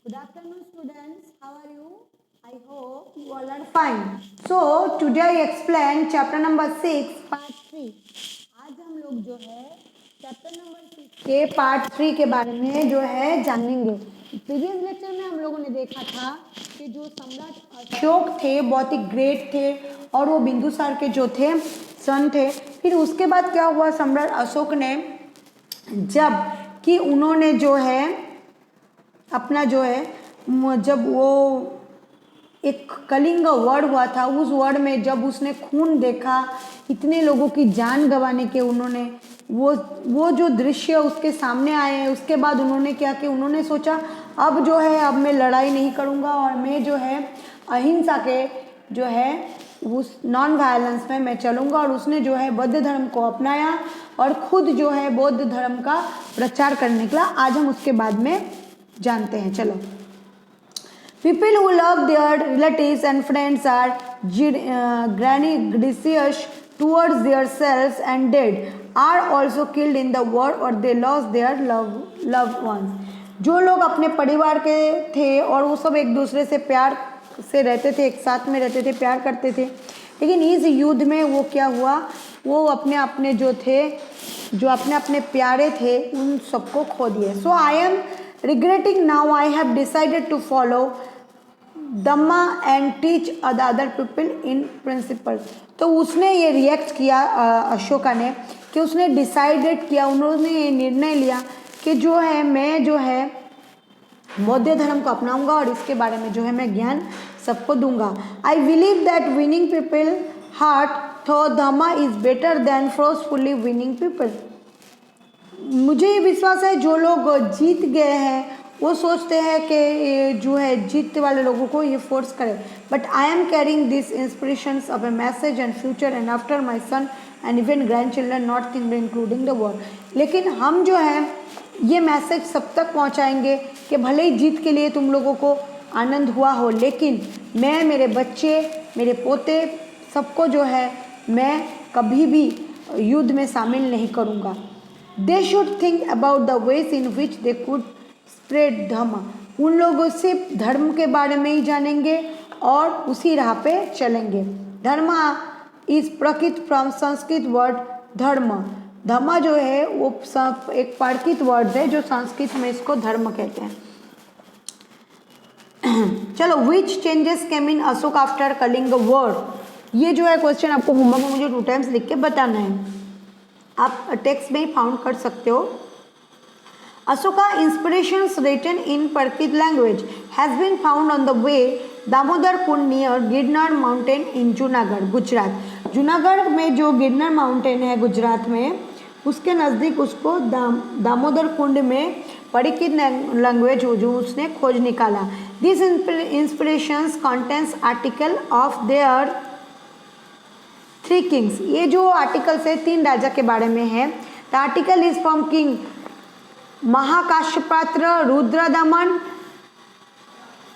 Good afternoon, students. How are you? I hope you all are fine. So today I explain chapter number 6, part 3. आज हम लोग जो है chapter number 6 के part 3 के बारे में जो है जानेंगे। प्रीवियस लेक्चर में हम लोगों ने देखा था कि जो सम्राट अशोक थे बहुत ही ग्रेट थे और वो बिंदुसार के जो थे सन थे। फिर उसके बाद क्या हुआ, सम्राट अशोक ने जब कि उन्होंने जो है अपना जो है जब वो एक कलिंग वर्ड हुआ था, उस वर्ड में जब उसने खून देखा, इतने लोगों की जान गंवाने के उन्होंने वो जो दृश्य उसके सामने आए हैं, उसके बाद उन्होंने क्या कि उन्होंने सोचा अब जो है अब मैं लड़ाई नहीं करूँगा और मैं जो है अहिंसा के जो है उस नॉन वायलेंस में मैं चलूँगा। और उसने जो है बौद्ध धर्म को अपनाया और खुद जो है बौद्ध धर्म का प्रचार करने निकला। आज हम उसके बाद में जानते हैं। चलो, people who love their relatives and friends are grandiose towards themselves and dead are also killed in the war or they lost their loved ones. जो लोग अपने परिवार के थे और वो सब एक दूसरे से प्यार से रहते थे, एक साथ में रहते थे, प्यार करते थे, लेकिन इस युद्ध में वो क्या हुआ, वो अपने अपने जो थे, जो अपने अपने प्यारे थे, उन सबको खो दिए। So I am regretting now I have decided to follow Dhamma and teach other people in principle. तो उसने ये रिएक्ट किया अशोका ने कि उसने डिसाइडेड किया, उन्होंने ये निर्णय लिया कि जो है मैं जो है बौद्ध धर्म को अपनाऊंगा और इसके बारे में जो है मैं ज्ञान सबको दूंगा। I believe that winning people heart though dhamma is better than forcefully winning people. मुझे ये विश्वास है जो लोग जीत गए हैं वो सोचते हैं कि जो है जीतने वाले लोगों को ये फोर्स करे। But I am carrying this inspirations of a message and future and after my son and even grand children not including the world. लेकिन हम जो है ये मैसेज सब तक पहुंचाएंगे कि भले ही जीत के लिए तुम लोगों को आनंद हुआ हो, लेकिन मैं, मेरे बच्चे, मेरे पोते सबको जो है मैं कभी भी युद्ध में शामिल नहीं करूँगा। They should think about the ways in which they could spread धर्म। उन लोगों से धर्म के बारे में ही जानेंगे और उसी राह पे चलेंगे। धर्म इज प्रकृत फ्रॉम संस्कृत वर्ड धर्म। धर्म जो है वो एक प्राकृत वर्ड है जो संस्कृत में इसको धर्म कहते हैं। चलो, which changes came in Ashok after Kalinga word, ये जो है क्वेश्चन आपको होमवर्क में मुझे 2 टाइम्स लिख के बताना है, आप टेक्स्ट में ही फाउंड कर सकते हो। Ashoka inspirations written in Prakrit language has been found on the way Damodar Kund near Girnar mountain in Junagadh Gujarat. Junagadh में जो गिरनार माउंटेन है गुजरात में, उसके नज़दीक उसको दामोदर कुंड में प्राकृत लैंग्वेज जो उसने खोज निकाला। This inspirations contains article of their 3 Kings. ये जो आर्टिकल्स है 3 राजा के बारे में है। The article is from king Mahakshatrapa Rudradaman.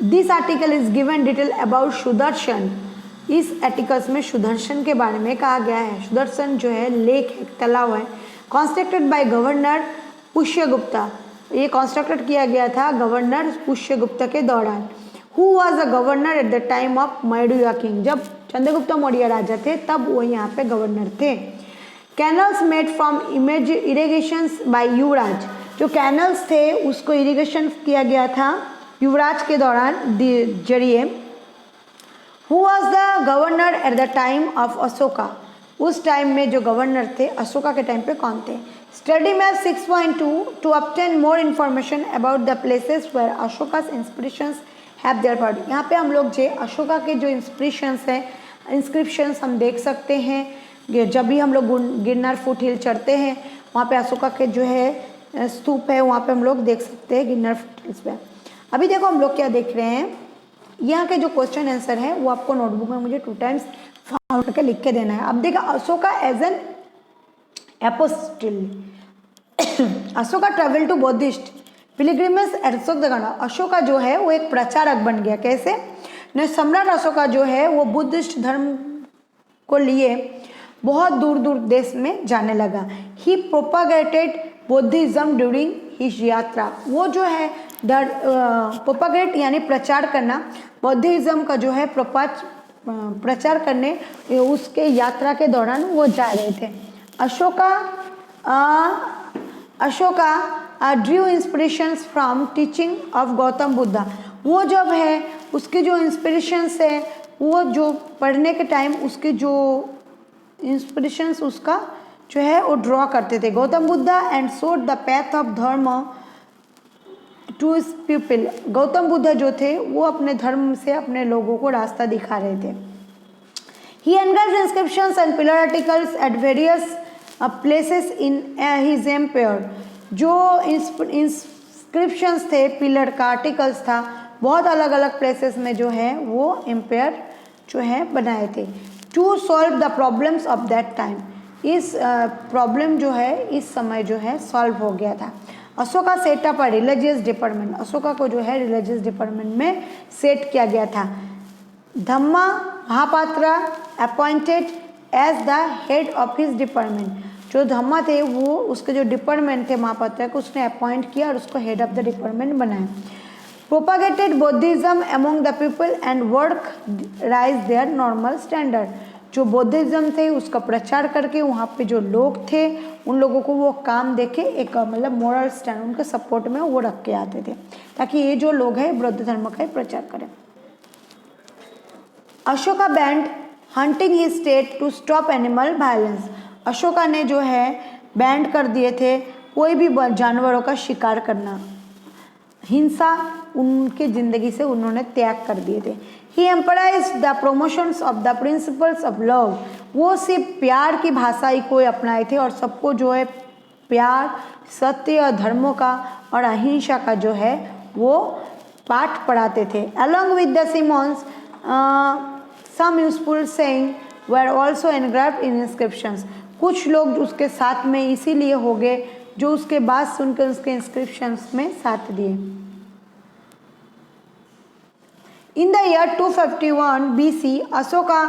This article is given detail about Sudarshan. इस आर्टिकल्स में सुदर्शन के बारे में कहा गया है। सुदर्शन जो है लेक है, तालाब है। कॉन्स्ट्रक्टेड बाय गवर्नर पुष्यगुप्ता, ये कॉन्स्ट्रक्टेड किया गया था गवर्नर पुष्यगुप्ता के दौरान। Who was the governor at the time of Maurya king, जब चंद्रगुप्त मौर्य राजा थे तब वो यहाँ पे गवर्नर थे। Canals made from irrigations bye युवराज, जो कैनल्स थे उसको इरिगेशन किया गया था युवराज के दौरान जरिए। Who was the governor at the time of Ashoka, उस टाइम में जो गवर्नर थे अशोका के टाइम पे कौन थे। Study map 6.2 to obtain more information about the places where Ashoka's inscriptions have their body. यहाँ पे हम लोग जो अशोका के जो इंस्पिरेशंस हैं, इंस्क्रिप्शंस हम देख सकते हैं। जब भी हम लोग गिरनार फुट हिल चढ़ते हैं वहाँ पे अशोका के जो है स्तूप है, वहाँ पे हम लोग देख सकते हैं गिरनार फुट हिल्स पे। अभी देखो हम लोग क्या देख रहे हैं, यहाँ के जो क्वेश्चन आंसर है वो आपको नोटबुक में मुझे 2 टाइम्स फाउंड करके लिख के देना है। अब देखा Ashoka as an apostle. Ashoka travel to Buddhist pilgrimage at Ashokgarh. Ashoka जो है वो एक प्रचारक बन गया। कैसे न, सम्राट अशोका जो है वो बुद्धिस्ट धर्म को लिए बहुत दूर दूर देश में जाने लगा। ही प्रोपागेटेड बुद्धिज्म ड्यूरिंग हिज यात्रा, वो जो है प्रोपागेट यानी प्रचार करना, बौद्धिज्म का जो है प्रचार करने उसके यात्रा के दौरान वो जा रहे थे। Ashoka Drew inspirations from teaching of Gautam Buddha, वो जब है उसके जो इंस्पिरेशंस है वो जो पढ़ने के टाइम उसके जो इंस्पिरेशंस उसका जो है वो ड्रॉ करते थे Gautam Buddha, and showed the path of dharma to his people, Gautam Buddha जो थे वो अपने धर्म से अपने लोगों को रास्ता दिखा रहे थे। ही engraved inscriptions and pillar articles at various places in his empire, जो इंस्क्रिप्शंस थे, पिलर का आर्टिकल्स था, बहुत अलग अलग प्लेसेस में जो है वो एम्पायर जो है बनाए थे। To solve the problems of that time, इस प्रॉब्लम जो है इस समय जो है सॉल्व हो गया था। Ashoka setup a religious department, Ashoka को जो है रिलीजियस डिपार्टमेंट में सेट किया गया था। Dhamma Mahapatra appointed as the head of his department, जो धम्मा थे वो उसके जो डिपार्टमेंट थे महापात्रा को उसने अपॉइंट किया और उसको हेड ऑफ द डिपार्टमेंट बनाया। Propagated बौद्धिज्म among the people and work rise there normal standard, जो बौद्धिज्म थे उसका प्रचार करके वहाँ पे जो लोग थे उन लोगों को वो काम देके एक मतलब मोरल स्टैंड उनके सपोर्ट में वो रख के आते थे ताकि ये जो लोग हैं बौद्ध धर्म का प्रचार करें। Ashoka band hunting he state to stop animal violence, Ashoka ने जो है बैंड कर दिए थे कोई भी जानवरों का शिकार करना, हिंसा उनके ज़िंदगी से उन्होंने त्याग कर दिए थे। He emphasise the promotions of the principles of love, वो सिर्फ प्यार की भाषा ही कोई अपनाए थे और सबको जो है प्यार, सत्य और धर्मों का और अहिंसा का जो है वो पाठ पढ़ाते थे। Along with the sermons some useful saying were also engraved in inscriptions, कुछ लोग उसके साथ में इसीलिए हो गए जो उसके बाद सुनकर उसके इंस्क्रिप्शंस में साथ दिए। In the year 251 BC, Ashoka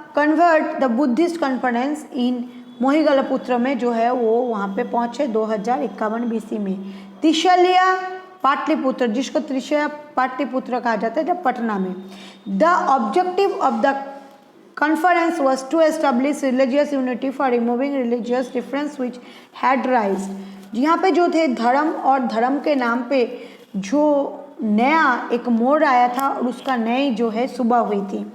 convert the Buddhist conference in मोहिगलपुत्र में जो है वो वहाँ पे पहुँचे 2051 BC में। त्रिशैलिया पाटलिपुत्र, जिसको त्रिशैलिया पाटलिपुत्र कहा जाता है, जब पटना में। The objective of the conference was to establish religious unity for removing religious difference which had rise, यहाँ पे जो थे धर्म और धर्म के नाम पे जो नया एक मोड़ आया था और उसका नई जो है सुबह हुई थी,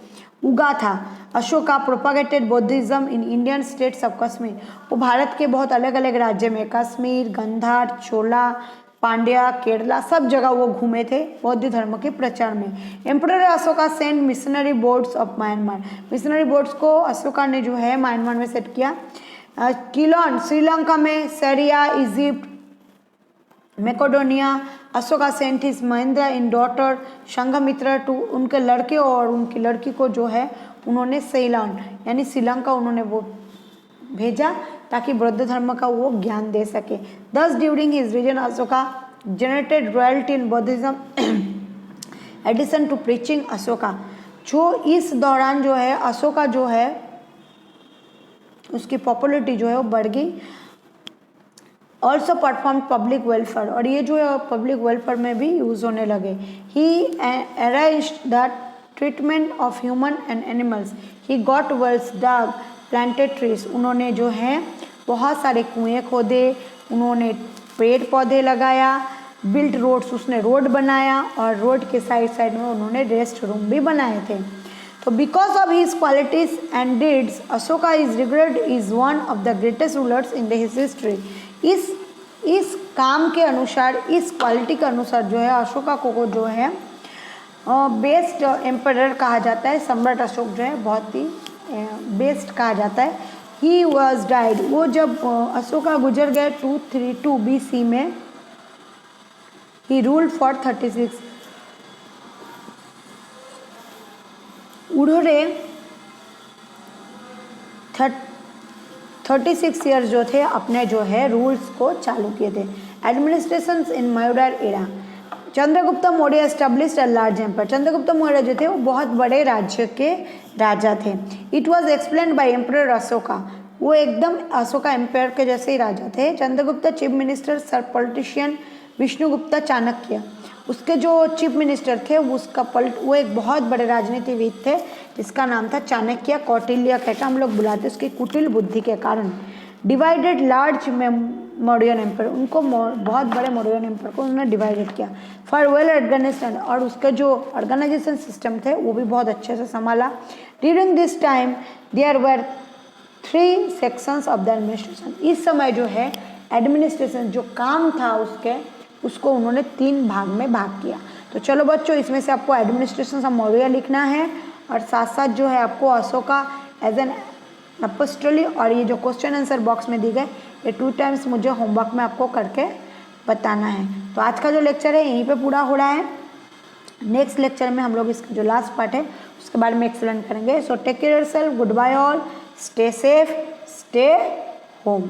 उगा था। Ashoka propagated बौद्धिज्म in Indian states of Kashmir, वो भारत के बहुत अलग अलग राज्य में कश्मीर, गंधार, चोला, पांड्या, केरला सब जगह वो घूमे थे बौद्ध धर्म के प्रचार में। Emperor Ashoka send missionary boards of Myanmar, missionary boards को अशोका ने जो है म्यांमार में सेट किया। किलोन श्रीलंका में, Syria Egypt, Macedonia. Ashoka sent his Mahendra in daughter Sanghamitra to, उनके लड़के और उनकी लड़की को जो है उन्होंने सेइलोन यानी श्रीलंका उन्होंने वो भेजा ताकि बौद्ध धर्म का वो ज्ञान दे सके। Thus during his region Ashoka generated royalty in Buddhism addition to preaching Ashoka, जो इस दौरान जो है अशोका जो है उसकी पॉपुलरिटी जो है वो बढ़ गई। ऑल्सो परफॉर्म पब्लिक वेलफेयर, और ये जो है पब्लिक वेलफेयर में भी यूज़ होने लगे। He arranged the treatment of human and animals, he got wells dug planted trees, उन्होंने जो है बहुत सारे कुएँ खोदे, उन्होंने पेड़ पौधे लगाया। बिल्ट रोड्स, उसने रोड बनाया और रोड के साइड साइड में उन्होंने रेस्ट रूम भी बनाए थे। तो because of his qualities and deeds Ashoka is regard is one of the greatest rulers in the history. इस काम के अनुसार, इस क्वालिटी के अनुसार जो है अशोका को जो है बेस्ट एम्परर कहा जाता है। सम्राट अशोक जो है बहुत ही बेस्ट कहा जाता है। ही वॉज डाइड, वो जब अशोका गुजर गए 232 BC में। ही रूल्ड फॉर 36, उन्होंने 36 ईयर्स जो थे अपने जो है रूल्स को चालू किए थे। Administration in Mauryan era, Chandragupta Maurya established a large empire. Chandragupta Maurya जो थे वो बहुत बड़े राज्य के राजा थे। It was explained by emperor Ashoka, वो एकदम अशोका एम्पायर के जैसे ही राजा थे। Chandragupta chief minister sir politician Vishnugupta Chanakya, उसके जो चीफ मिनिस्टर थे वो एक बहुत बड़े राजनीतिविद थे जिसका नाम था चाणक्य। कौटिल्य कहकर हम लोग बुलाते उसकी कुटिल बुद्धि के कारण। डिवाइडेड लार्ज मौर्यन एम्पायर, उनको बहुत बड़े मौर्यन एम्पायर को उन्होंने डिवाइडेड किया। फॉर वेल ऑर्गेनाइजेशन, और उसके जो ऑर्गेनाइजेशन सिस्टम थे वो भी बहुत अच्छे से संभाला। During this time there were 3 sections of the administration, इस समय जो है एडमिनिस्ट्रेशन जो काम था उसको उन्होंने 3 भाग में भाग किया। तो चलो बच्चों, इसमें से आपको एडमिनिस्ट्रेशन ऑफ मौर्य लिखना है और साथ साथ जो है आपको अशोका एज एन एपिस्टोली, और ये जो क्वेश्चन आंसर बॉक्स में दी गए ये 2 टाइम्स मुझे होमवर्क में आपको करके बताना है। तो आज का जो लेक्चर है यहीं पे पूरा हो रहा है। नेक्स्ट लेक्चर में हम लोग इसका जो लास्ट पार्ट है उसके बारे में एक्सप्लेन करेंगे। So take care yourself, good bye all, stay safe, stay home.